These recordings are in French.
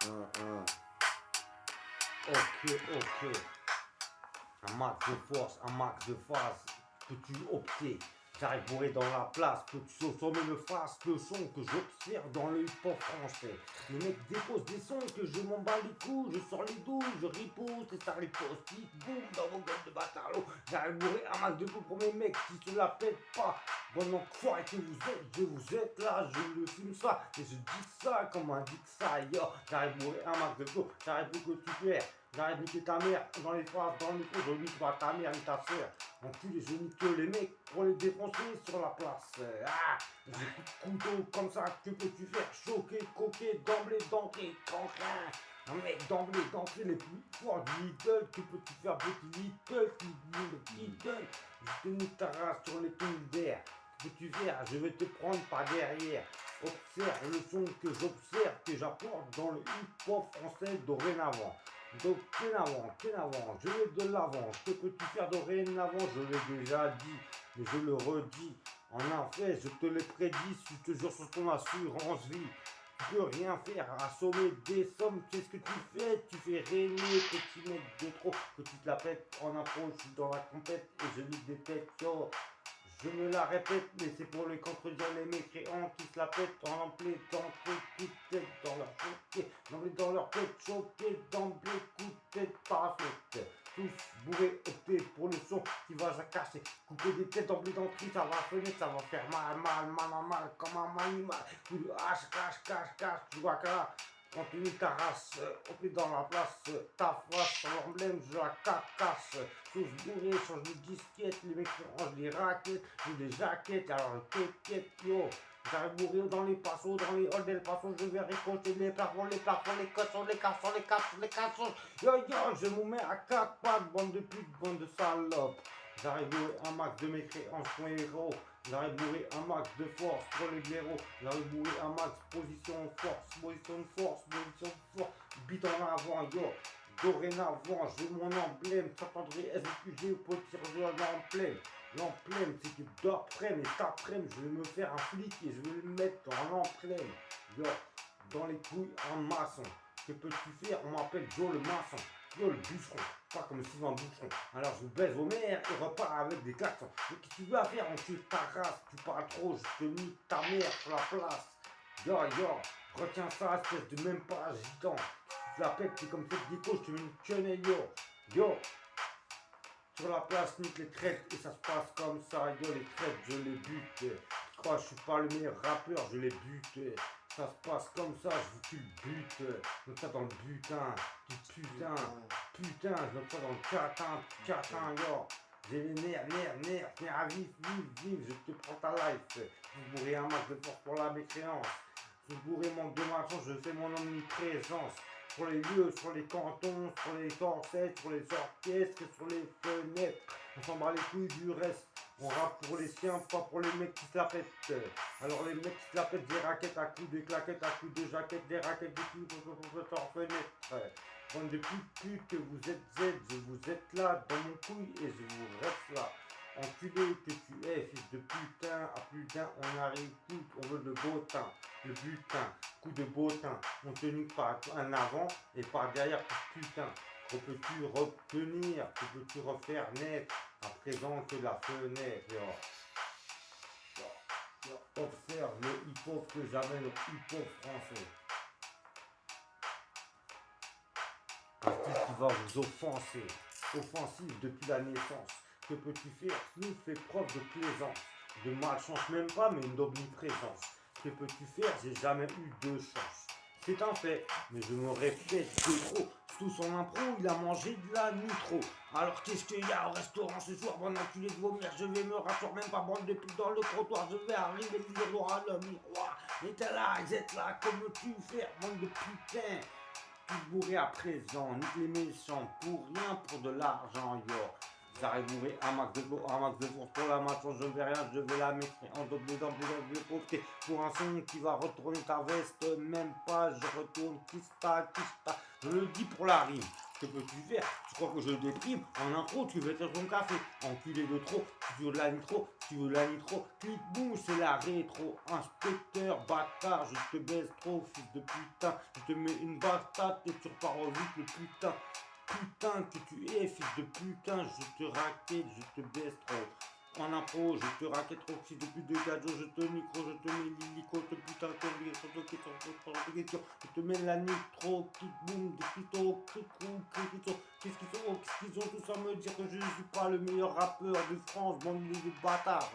Ok. Un max de force, un max de phase. Peux-tu opter? J'arrive bourré dans la place, peux-tu sommet me fasse le son que j'observe dans le hip-hop français. Les mecs déposent des sons que je m'en bats les couilles, je sors les douilles, je riposte et ça riposte, qui boum dans vos gueules de bâtard. J'arrive bourré un max de coups pour mes mecs qui se la pètent pas. Bon enfoiré que vous êtes, je vous êtes là, je le filme ça, et je dis ça comme un dit ça, yo. J'arrive bourré un max de coups, j'arrive pour que tu perds. J'arrive niquer ta mère dans les phrases, dans le micro, je nique pas ta mère ni ta soeur. Enculé, je nique les mecs pour les défoncer sur la place. J'ai coup de couteau comme ça, que peux-tu faire? Choquer, coquer, d'entrée, cancrin. Un mec d'emblée, les plus forts du Little, que peux-tu faire petit Little, Little? Je te nique ta race sur les touches d'air. Que peux-tu faire? Je vais te prendre par derrière. Observe le son que j'observe, que j'apporte dans le hip-hop français dorénavant. Dorénavant, je vais de l'avant. Que peux-tu faire dorénavant? Je l'ai déjà dit, mais je le redis. En un fait, je te l'ai prédit, si je te jure sur ton assurance vie. Tu peux rien faire, assommer des sommes, qu'est-ce que tu fais? Tu fais régner, petit mec de trop, que tu te la pètes en impro, je suis dans la compète et je lis des têtes, yo. Je me la répète, mais c'est pour les contredire les mécréants qui se la pètent en emblée d'entrée, coup de tête dans leur choquée, d'emblée dans leur tête, choquée, d'emblée, coup de tête par la fenêtre. Tous bourrés, optés pour le son qui va cacher, couper des têtes d'emblée d'entrée, ça va fenêtre, ça va faire mal, comme un animal. Coup de hache, cache, tu vois qu'à là. Continue ta race, on est dans la place, ta face sur l'emblème, je la casse, sauce bourrée, change de disquette, les mecs rangent des raquettes, ou des jaquettes, alors t'inquiète, yo, j'arrive bourré dans les passos, dans les halls del passo, je vais récolter les plafonds, les cassons, les cassons, yo, je vous mets à 4 pattes, bande de putes, bande de salopes. J'arrive bourré un max de mécréance pour héros. J'arrive bourré un max de force pour les blaireaux. J'arrive bourré un max position de force. Bite en avant, yo. Dorénavant, j'ai mon emblème. S'attendrait SQG pour tirer l'emblème. L'emblème, c'est que d'après, mais cet après-midi, je vais me faire un flic et je vais le mettre dans l'emblème. Yo, dans les couilles en maçon. Que peux-tu faire? On m'appelle Joe le maçon. Yo, le bûcheron, pas comme Sylvain Boucheron. Alors je vous baise vos mères et repars avec des klaxons. Mais qu'est-ce que tu vas faire? On tue ta race, tu parles trop, je te nique ta mère sur la place. Yo, retiens ça, espèce de même pas agitant. Tu la pètes, c'est comme cette déco, je te mets une quenelle, yo. Sur la place, nique les traites et ça se passe comme ça. Yo, les traites, je les bute. Tu crois que je suis pas le meilleur rappeur, je les bute. Ça se passe comme ça, je vous tue le but. Je mets ça dans le butin. Putain, je mets ça dans le catin, yo. J'ai les nerfs à vif, je te prends ta life. Vous bourrez un max de force pour la mécréance. Vous bourrez manque de mensonge, je fais mon omniprésence. Sur les lieux, sur les cantons, sur les forcettes, sur les orchestres, sur les fenêtres. On s'en bat les couilles du reste. On rappe pour les siens, pas pour les mecs qui se la pètent. Alors les mecs qui se la pètent, des raquettes à coups de claquettes, à coups de jaquettes, des raquettes de coups de en fenêtre. Bande de putes que vous êtes Z, je vous êtes là dans mon couille et je vous reste là. Enculé que tu es, fils de putain, à plus d'un, on arrive tout, on veut le beau teint, le butin, coup de beau teint, on te nique par un avant et par derrière, putain. Que peux-tu retenir, que peux-tu refaire naître, à présent que la fenêtre, observe le hip-hop que j'amène au hip-hop français. Un style qui va vous offenser, offensif depuis la naissance. Que peux-tu faire? Snoop fait preuve de plaisance, de malchance même pas, mais une omniprésence. Que peux-tu faire? J'ai jamais eu de chance. C'est un fait, mais je me répète de trop. Sous son impro, il a mangé de la nitro. Alors qu'est-ce qu'il y a au restaurant ce soir? Bon enculé de vomir, je vais me rassurer, même pas bande de putes dans le trottoir. Je vais arriver, dire l'aura le miroir. Et t'es là, ils êtes là, comme tu fais, bande de putains. Tous bourrés à présent, nique les méchants, pour rien, pour de l'argent, yo. J'arrive bourré un max de force pour la maçon, je vais rien, je vais la mettre en double pauvreté. Pour un son qui va retourner ta veste, même pas, je retourne, kista. Je le dis pour la rime, Que peux-tu faire? Tu crois que je déprime? En intro, tu veux être ton café. Enculé de trop, tu veux de la nitro, tu veux de la nitro. Clic boum, c'est la rétro. Inspecteur, bâtard, je te baisse trop, fils de putain. Je te mets une patate et tu repars au vite, le putain. Putain que tu es, fils de putain, je te raquette, je te baisse trop. En impro, je te raquette trop, fils de pute de cadeau, je te micro, je te mets l'illico, te putain, je te mets la nitro, kick boom, des cristaux, cricrou, cricrou, qu'est-ce qu'ils ont tous à me dire que je ne suis pas le meilleur rappeur de France, bande de bâtards.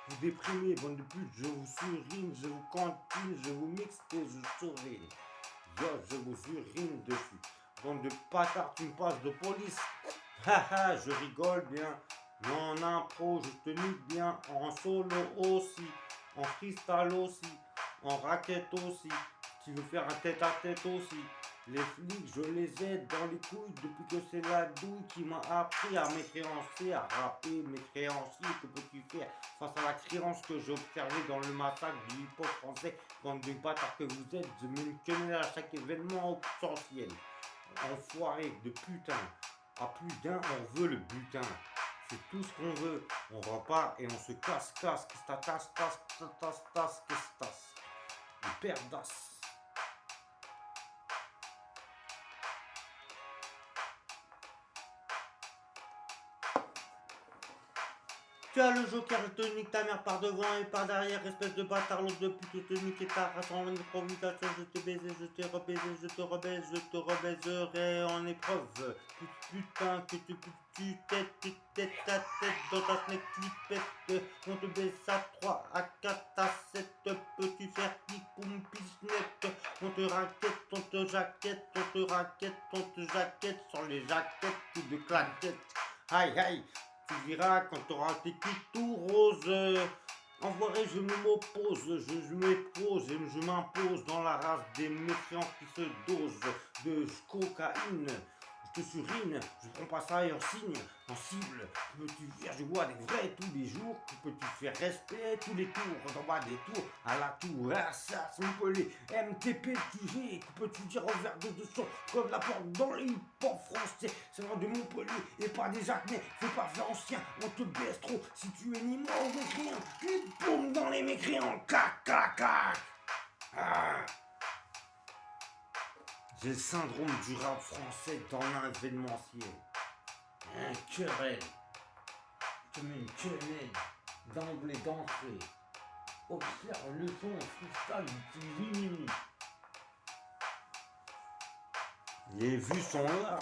Vous déprimez, bande de pute, je vous surine, je vous cantine, je vous mixe et je souris. Yo, je vous urine dessus. Bande de bâtards, tu me passes de police. Haha, je rigole bien. Mais en impro, je te nique bien. En solo aussi. En freestyle aussi. En raquette aussi. Tu veux faire un tête à tête aussi. Les flics, je les aide dans les couilles depuis que c'est la douille qui m'a appris à m'écréancer, à rapper mes créanciers. Que peux-tu faire face à la créance que j'ai observée dans le massacre du hip-hop français? Bande de bâtards que vous êtes, je me connais à chaque événement potentiel. Enfoiré de putain. À plus d'un, on veut le butin. C'est tout ce qu'on veut. On repart et on se casse. Qu'est-ce que tasse. Le père d'as. Tu as le joker, je te nique ta mère par devant et par derrière, espèce de bâtard, l'autre de pute, je te nique et ta race en improvisation, je t'ai baisé, je t'ai rebaisé, je te rebaiserai en épreuve. Putain que tu tête ta tête dans ta snake clipette, on te baisse à 3, à 4, à 7, peux-tu faire clic poum pisnette, on te raquette, on te jaquette, sans les jaquettes, coup de claquette, aïe aïe. Tu diras quand t'auras tes culs tout roses. Envoiré, je m'oppose, je m'épose et je m'impose dans la race des méfiants qui se dosent de cocaïne. Je te surine, je prends pas ça et en signe, en cible. Que peux-tu faire? Je vois des vrais tous les jours. Que peux-tu faire? Respect tous les tours, en bas des tours, à la tour, Assas, Montpellier, MTP, TG. Que peux-tu dire en verre de son comme la porte dans le hip-hop français? C'est vrai de Montpellier et pas des acnés. Fais pas faire ancien, on te baisse trop. Si tu es ni mort ou mécréant, une paume dans les mécréants. Cac, cac, cac. Ah. J'ai le syndrome du rap français dans l'événementiel. Un querelle. Je te mets une querelle d'emblée d'entrée. Observe le son freestyle du limite. Les vues sont là.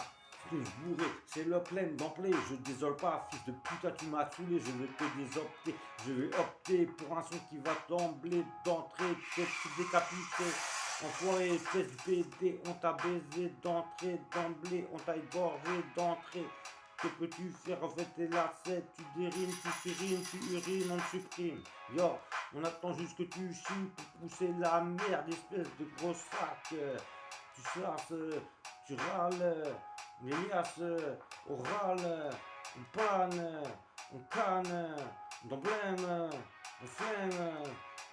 Je bourré, c'est le plein d'emblée. Je désole pas, fils de putain, tu m'as saoulé. Je vais te désopter. Je vais opter pour un son qui va d'emblée d'entrée. Peut-être décapité. Enfoiré, espèce de PD, on t'a baisé d'entrée, d'emblée, on t'a égorgé d'entrée. Que peux-tu faire? En fait, t'es là, tu dérines, tu surines, tu urines, on te supprime. Yo, on attend juste que tu chies pour pousser la merde, espèce de gros sac. Tu sasses, tu râles, les liasses, on râle, on panne, on canne, on blême, on flemme,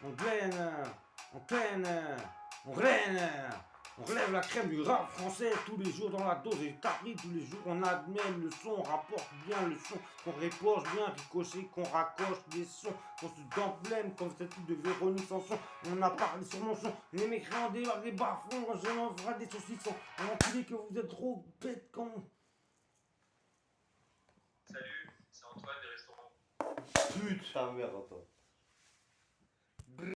on glaine, on peine. On relève la crème du rap français tous les jours dans la dose et tapis tous les jours on admet le son, on rapporte bien le son, qu'on répoche bien, ricochet, qu'on raccroche des sons, qu'on se d'emblème comme cette de Véronique Sanson, on a parlé sur mon son, les mécréants débarquent des bas-fonds, je m'en ferai des saucissons, on enculé que vous êtes trop bêtes quand... Salut, c'est Antoine des restaurants. Putain merde, attends.